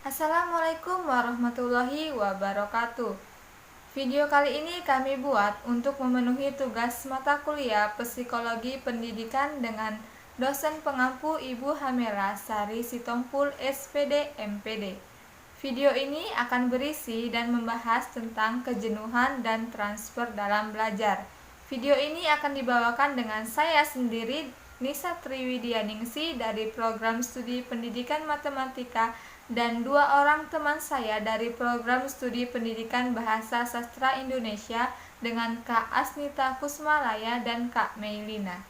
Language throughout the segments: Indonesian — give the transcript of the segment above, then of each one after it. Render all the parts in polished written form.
Assalamualaikum warahmatullahi wabarakatuh. Video kali ini kami buat untuk memenuhi tugas mata kuliah Psikologi Pendidikan dengan dosen pengampu Ibu Hamera Sari Sitompul SPD MPD. Video ini akan berisi dan membahas tentang kejenuhan dan transfer dalam belajar. Video ini akan dibawakan dengan saya sendiri, Nisa Triwidianingsi dari Program Studi Pendidikan Matematika, dan dua orang teman saya dari Program Studi Pendidikan Bahasa Sastra Indonesia dengan Kak Asnita Kusmalaya dan Kak Meilina.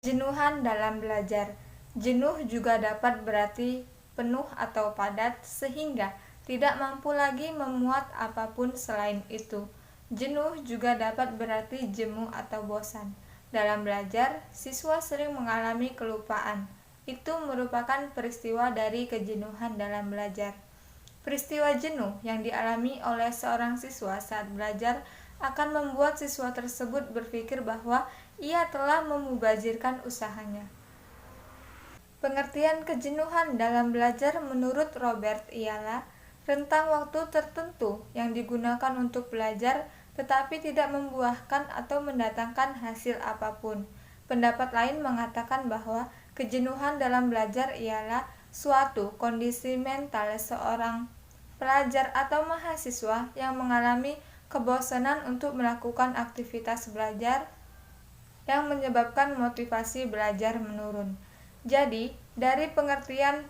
Jenuhan dalam belajar. Jenuh juga dapat berarti penuh atau padat sehingga tidak mampu lagi memuat apapun selain itu. Jenuh juga dapat berarti jemu atau bosan. Dalam belajar, siswa sering mengalami kelupaan. Itu merupakan peristiwa dari kejenuhan dalam belajar. Peristiwa jenuh yang dialami oleh seorang siswa saat belajar akan membuat siswa tersebut berpikir bahwa ia telah memubazirkan usahanya. Pengertian kejenuhan dalam belajar menurut Robert ialah rentang waktu tertentu yang digunakan untuk belajar tetapi tidak membuahkan atau mendatangkan hasil apapun. Pendapat lain mengatakan bahwa kejenuhan dalam belajar ialah suatu kondisi mental seorang pelajar atau mahasiswa yang mengalami kebosanan untuk melakukan aktivitas belajar yang menyebabkan motivasi belajar menurun. Jadi, dari pengertian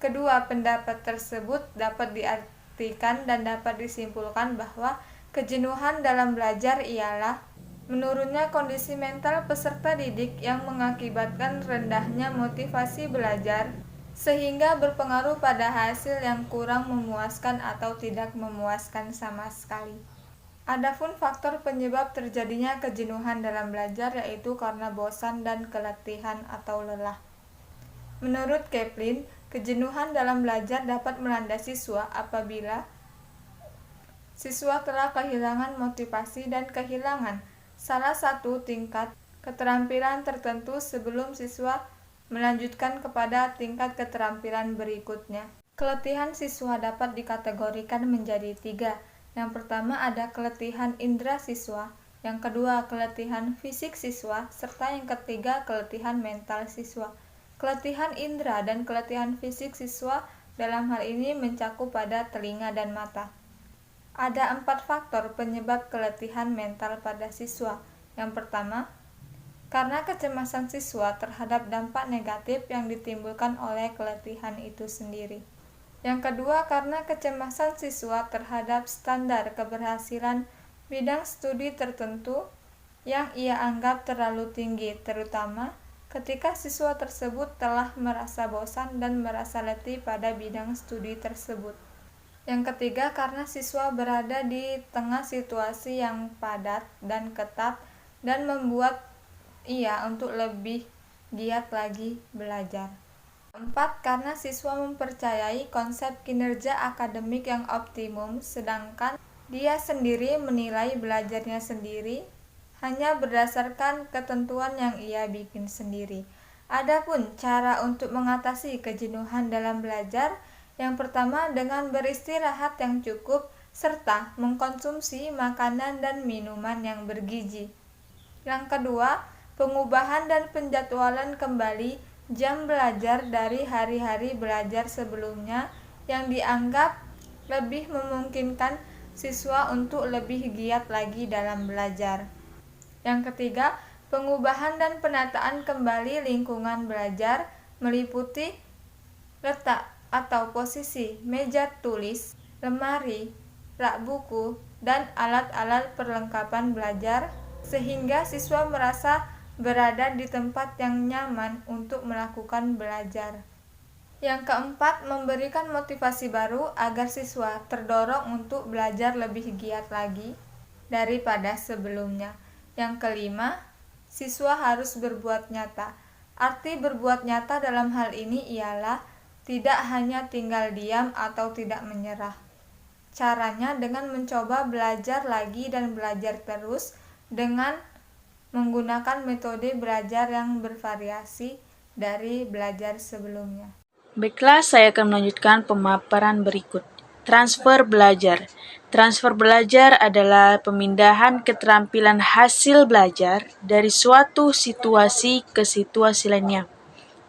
kedua pendapat tersebut dapat diartikan dan dapat disimpulkan bahwa kejenuhan dalam belajar ialah menurunnya kondisi mental peserta didik yang mengakibatkan rendahnya motivasi belajar sehingga berpengaruh pada hasil yang kurang memuaskan atau tidak memuaskan sama sekali. Adapun faktor penyebab terjadinya kejenuhan dalam belajar yaitu karena bosan dan keletihan atau lelah. Menurut Kaplan, kejenuhan dalam belajar dapat melanda siswa apabila siswa telah kehilangan motivasi dan kehilangan salah satu tingkat keterampilan tertentu sebelum siswa melanjutkan kepada tingkat keterampilan berikutnya. Keletihan siswa dapat dikategorikan menjadi 3. Yang pertama ada keletihan indera siswa, yang kedua keletihan fisik siswa, serta yang ketiga keletihan mental siswa. Keletihan indera dan keletihan fisik siswa dalam hal ini mencakup pada telinga dan mata. Ada 4 faktor penyebab keletihan mental pada siswa. Yang pertama, karena kecemasan siswa terhadap dampak negatif yang ditimbulkan oleh keletihan itu sendiri. Yang kedua, karena kecemasan siswa terhadap standar keberhasilan bidang studi tertentu yang ia anggap terlalu tinggi, terutama ketika siswa tersebut telah merasa bosan dan merasa letih pada bidang studi tersebut. Yang ketiga, karena siswa berada di tengah situasi yang padat dan ketat dan membuat ia untuk lebih giat lagi belajar. 4. Karena siswa mempercayai konsep kinerja akademik yang optimum, sedangkan dia sendiri menilai belajarnya sendiri hanya berdasarkan ketentuan yang ia bikin sendiri. Adapun cara untuk mengatasi kejenuhan dalam belajar, yang pertama dengan beristirahat yang cukup serta mengkonsumsi makanan dan minuman yang bergizi. Yang kedua, pengubahan dan penjadwalan kembali jam belajar dari hari-hari belajar sebelumnya yang dianggap lebih memungkinkan siswa untuk lebih giat lagi dalam belajar. Yang ketiga, pengubahan dan penataan kembali lingkungan belajar meliputi letak atau posisi meja tulis, lemari, rak buku, dan alat-alat perlengkapan belajar sehingga siswa merasa berada di tempat yang nyaman untuk melakukan belajar. Yang keempat, memberikan motivasi baru agar siswa terdorong untuk belajar lebih giat lagi daripada sebelumnya. Yang kelima, siswa harus berbuat nyata. Arti berbuat nyata dalam hal ini ialah tidak hanya tinggal diam atau tidak menyerah. Caranya dengan mencoba belajar lagi dan belajar terus dengan menggunakan metode belajar yang bervariasi dari belajar sebelumnya. Baiklah, saya akan melanjutkan pemaparan berikut. Transfer belajar. Transfer belajar adalah pemindahan keterampilan hasil belajar dari suatu situasi ke situasi lainnya.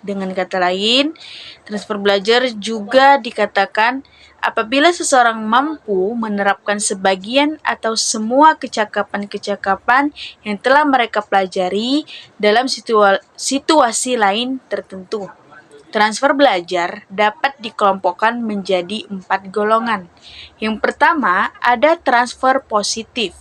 Dengan kata lain, transfer belajar juga dikatakan apabila seseorang mampu menerapkan sebagian atau semua kecakapan-kecakapan yang telah mereka pelajari dalam situasi lain tertentu. Transfer belajar dapat dikelompokkan menjadi 4 golongan. Yang pertama, ada transfer positif.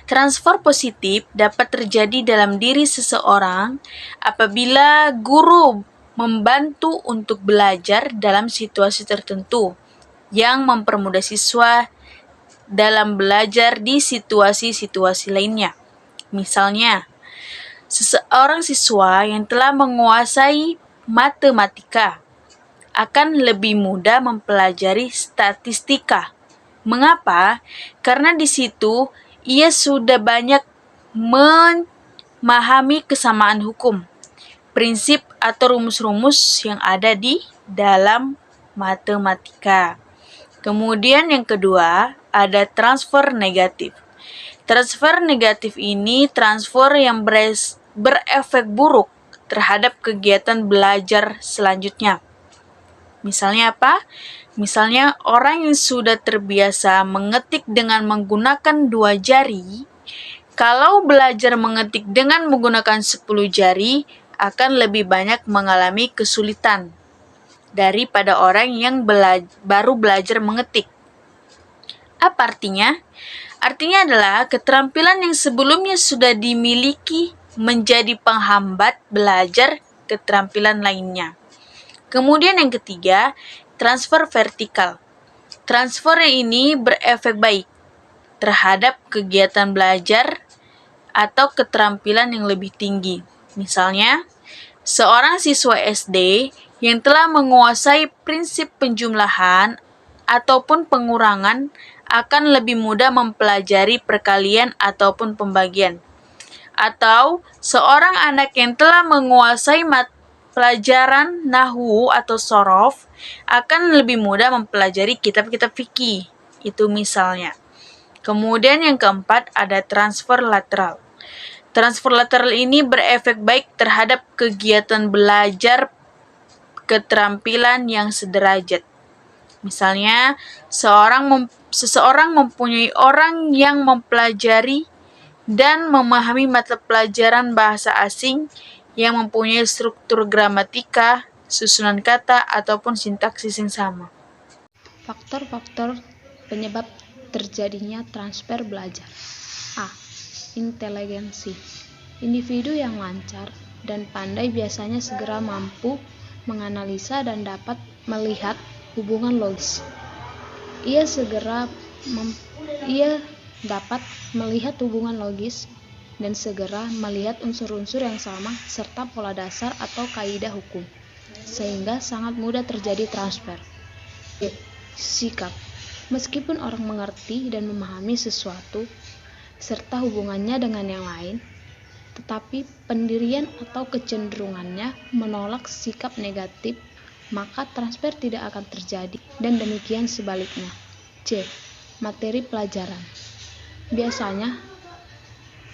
Transfer positif dapat terjadi dalam diri seseorang apabila guru membantu untuk belajar dalam situasi tertentu yang mempermudah siswa dalam belajar di situasi-situasi lainnya. Misalnya, seseorang siswa yang telah menguasai matematika akan lebih mudah mempelajari statistika. Mengapa? Karena di situ ia sudah banyak memahami kesamaan hukum, prinsip atau rumus-rumus yang ada di dalam matematika. Kemudian yang kedua, ada transfer negatif. Transfer negatif ini transfer yang berefek buruk terhadap kegiatan belajar selanjutnya. Misalnya apa? Misalnya orang yang sudah terbiasa mengetik dengan menggunakan 2 jari, kalau belajar mengetik dengan menggunakan 10 jari, akan lebih banyak mengalami kesulitan daripada orang yang baru belajar mengetik. Apa artinya? Artinya adalah keterampilan yang sebelumnya sudah dimiliki menjadi penghambat belajar keterampilan lainnya. Kemudian yang ketiga, transfer vertikal. Transfer ini berefek baik terhadap kegiatan belajar atau keterampilan yang lebih tinggi. Misalnya, seorang siswa SD yang telah menguasai prinsip penjumlahan ataupun pengurangan akan lebih mudah mempelajari perkalian ataupun pembagian. Atau seorang anak yang telah menguasai pelajaran nahwu atau sorof akan lebih mudah mempelajari kitab-kitab fikih. Itu misalnya. Kemudian yang keempat ada transfer lateral. Transfer lateral ini berefek baik terhadap kegiatan belajar keterampilan yang sederajat. Misalnya, seseorang mempunyai orang yang mempelajari dan memahami mata pelajaran bahasa asing yang mempunyai struktur gramatika, susunan kata, ataupun sintaksis yang sama. Faktor-faktor penyebab terjadinya transfer belajar. A. Inteligensi. Individu yang lancar dan pandai biasanya segera mampu menganalisa dan dapat melihat hubungan logis. Ia dapat melihat hubungan logis dan segera melihat unsur-unsur yang sama serta pola dasar atau kaidah hukum, sehingga sangat mudah terjadi transfer. B. Sikap. Meskipun orang mengerti dan memahami sesuatu serta hubungannya dengan yang lain, tetapi pendirian atau kecenderungannya menolak sikap negatif, maka transfer tidak akan terjadi, dan demikian sebaliknya. C. Materi pelajaran. Biasanya,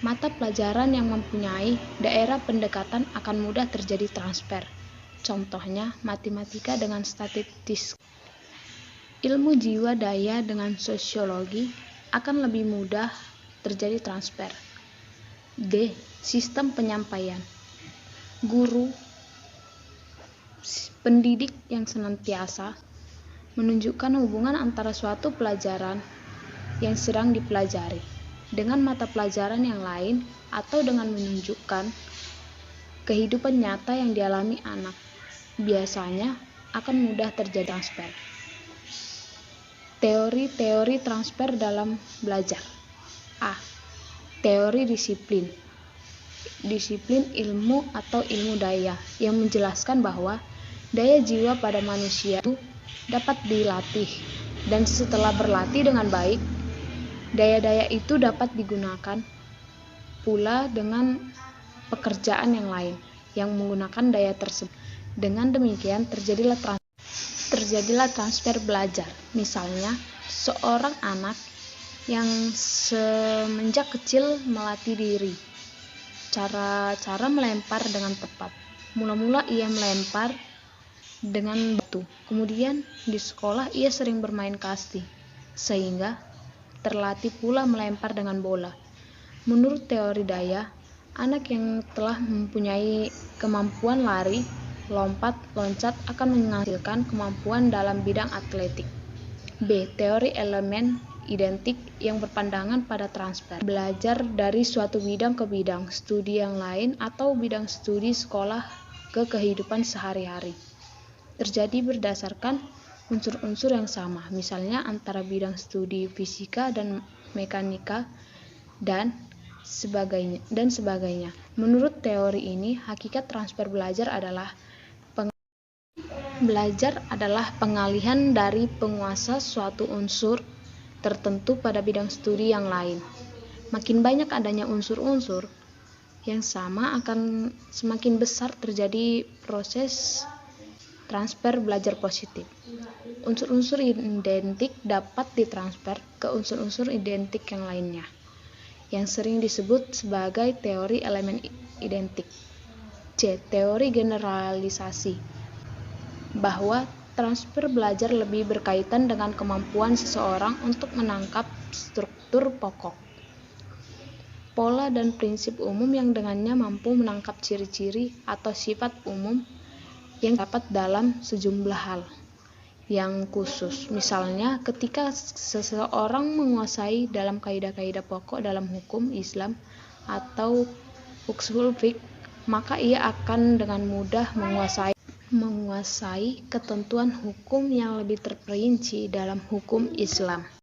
mata pelajaran yang mempunyai daerah pendekatan akan mudah terjadi transfer. Contohnya, matematika dengan statistik. Ilmu jiwa daya dengan sosiologi akan lebih mudah terjadi transfer. D. Sistem penyampaian. Guru, pendidik yang senantiasa menunjukkan hubungan antara suatu pelajaran yang sedang dipelajari dengan mata pelajaran yang lain atau dengan menunjukkan kehidupan nyata yang dialami anak, biasanya akan mudah terjadi transfer. Teori-teori transfer dalam belajar. A. Teori disiplin. Disiplin ilmu atau ilmu daya yang menjelaskan bahwa daya jiwa pada manusia itu dapat dilatih, dan setelah berlatih dengan baik, daya-daya itu dapat digunakan pula dengan pekerjaan yang lain yang menggunakan daya tersebut. Dengan demikian terjadilah transfer belajar. Misalnya, seorang anak yang semenjak kecil melatih diri cara melempar dengan tepat. Mula-mula ia melempar dengan batu. Kemudian di sekolah ia sering bermain kasti, sehingga terlatih pula melempar dengan bola. Menurut teori daya, anak yang telah mempunyai kemampuan lari, lompat, loncat akan menghasilkan kemampuan dalam bidang atletik. B. Teori elemen identik yang berpandangan pada transfer. Belajar dari suatu bidang ke bidang studi yang lain atau bidang studi sekolah ke kehidupan sehari-hari. Terjadi berdasarkan unsur-unsur yang sama, misalnya antara bidang studi fisika dan mekanika dan sebagainya. Menurut teori ini, hakikat transfer belajar adalah pengalihan dari penguasa suatu unsur tertentu pada bidang studi yang lain. Makin banyak adanya unsur-unsur yang sama, akan semakin besar terjadi proses transfer belajar positif. Unsur-unsur identik dapat ditransfer ke unsur-unsur identik yang lainnya, yang sering disebut sebagai teori elemen identik. C. Teori generalisasi, bahwa transfer belajar lebih berkaitan dengan kemampuan seseorang untuk menangkap struktur pokok, pola dan prinsip umum yang dengannya mampu menangkap ciri-ciri atau sifat umum yang dapat dalam sejumlah hal yang khusus. Misalnya, ketika seseorang menguasai dalam kaidah-kaidah pokok dalam hukum Islam atau usul fiqh, maka ia akan dengan mudah menguasai ketentuan hukum yang lebih terperinci dalam hukum Islam.